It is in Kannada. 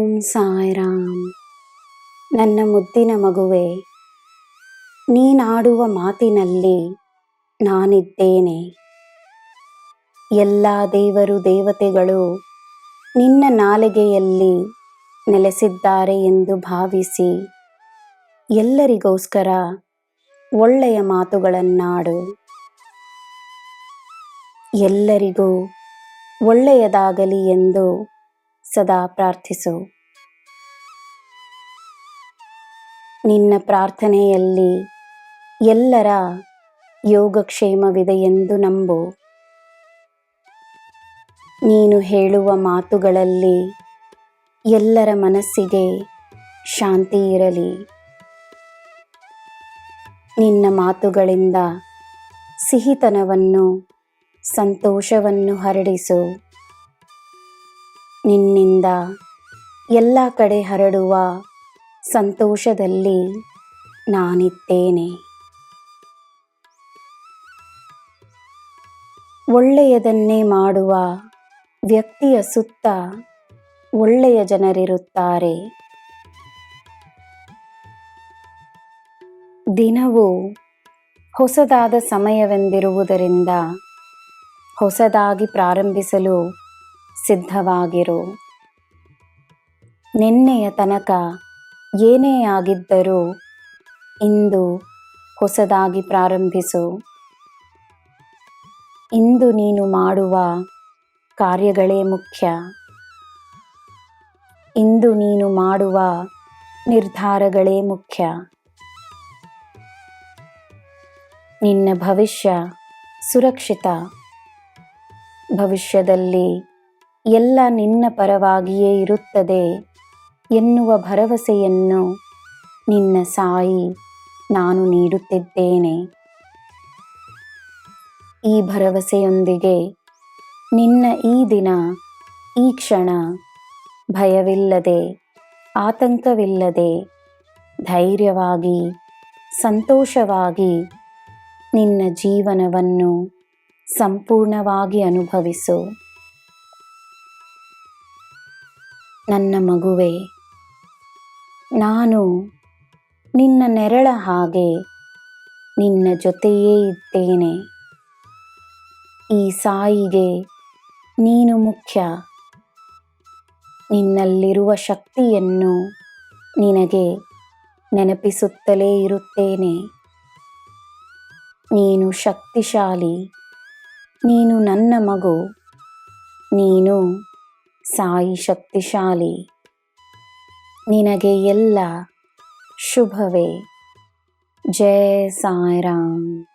ಓಂ ಸಾಯಿರಾಮ್. ನನ್ನ ಮುದ್ದಿನ ಮಗುವೆ, ನೀನಾಡುವ ಮಾತಿನಲ್ಲಿ ನಾನಿದ್ದೇನೆ. ಎಲ್ಲ ದೇವರು ದೇವತೆಗಳು ನಿನ್ನ ನಾಲಿಗೆಯಲ್ಲಿ ನೆಲೆಸಿದ್ದಾರೆ ಎಂದು ಭಾವಿಸಿ ಎಲ್ಲರಿಗೋಸ್ಕರ ಒಳ್ಳೆಯ ಮಾತುಗಳನ್ನಾಡು. ಎಲ್ಲರಿಗೂ ಒಳ್ಳೆಯದಾಗಲಿ ಎಂದು ಸದಾ ಪ್ರಾರ್ಥಿಸು. ನಿನ್ನ ಪ್ರಾರ್ಥನೆಯಲ್ಲಿ ಎಲ್ಲರ ಯೋಗಕ್ಷೇಮವಿದೆ ಎಂದು ನಂಬು. ನೀನು ಹೇಳುವ ಮಾತುಗಳಲ್ಲಿ ಎಲ್ಲರ ಮನಸ್ಸಿಗೆ ಶಾಂತಿ ಇರಲಿ. ನಿನ್ನ ಮಾತುಗಳಿಂದ ಸಿಹಿತನವನ್ನು, ಸಂತೋಷವನ್ನು ಹರಡಿಸು. ನಿನ್ನಿಂದ ಎಲ್ಲ ಕಡೆ ಹರಡುವ ಸಂತೋಷದಲ್ಲಿ ನಾನಿದ್ದೇನೆ. ಒಳ್ಳೆಯದನ್ನೇ ಮಾಡುವ ವ್ಯಕ್ತಿಯ ಸುತ್ತ ಒಳ್ಳೆಯ ಜನರಿರುತ್ತಾರೆ. ದಿನವೂ ಹೊಸದಾದ ಸಮಯವೆಂದಿರುವುದರಿಂದ ಹೊಸದಾಗಿ ಪ್ರಾರಂಭಿಸಲು ಸಿದ್ಧವಾಗಿರು. ನಿನ್ನೆಯ ತನಕ ಏನೇ ಆಗಿದ್ದರೂ ಇಂದು ಹೊಸದಾಗಿ ಪ್ರಾರಂಭಿಸು. ಇಂದು ನೀನು ಮಾಡುವ ಕಾರ್ಯಗಳೇ ಮುಖ್ಯ. ಇಂದು ನೀನು ಮಾಡುವ ನಿರ್ಧಾರಗಳೇ ಮುಖ್ಯ. ನಿನ್ನ ಭವಿಷ್ಯ ಸುರಕ್ಷಿತ. ಭವಿಷ್ಯದಲ್ಲಿ ಎಲ್ಲ ನಿನ್ನ ಪರವಾಗಿಯೇ ಇರುತ್ತದೆ ಎನ್ನುವ ಭರವಸೆಯನ್ನು ನಿನ್ನ ಸಾಯಿ ನಾನು ನೀಡುತ್ತಿದ್ದೇನೆ. ಈ ಭರವಸೆಯೊಂದಿಗೆ ನಿನ್ನ ಈ ದಿನ, ಈ ಕ್ಷಣ ಭಯವಿಲ್ಲದೆ, ಆತಂಕವಿಲ್ಲದೆ, ಧೈರ್ಯವಾಗಿ, ಸಂತೋಷವಾಗಿ ನಿನ್ನ ಜೀವನವನ್ನು ಸಂಪೂರ್ಣವಾಗಿ ಅನುಭವಿಸು. ನನ್ನ ಮಗುವೆ, ನಾನು ನಿನ್ನ ನೆರಳ ಹಾಗೆ ನಿನ್ನ ಜೊತೆಯೇ ಇದ್ದೇನೆ. ಈ ಸಾಯಿಗೆ ನೀನು ಮುಖ್ಯ. ನಿನ್ನಲ್ಲಿರುವ ಶಕ್ತಿಯನ್ನು ನಿನಗೆ ನೆನಪಿಸುತ್ತಲೇ ಇರುತ್ತೇನೆ. ನೀನು ಶಕ್ತಿಶಾಲಿ. ನೀನು ನನ್ನ ಮಗು. ನೀನು ಸಾಯಿ ಶಕ್ತಿಶಾಲಿ. ನಿನಗೆ ಎಲ್ಲ ಶುಭವೇ. ಜೈ ಸಾಯಿರಾಮ್.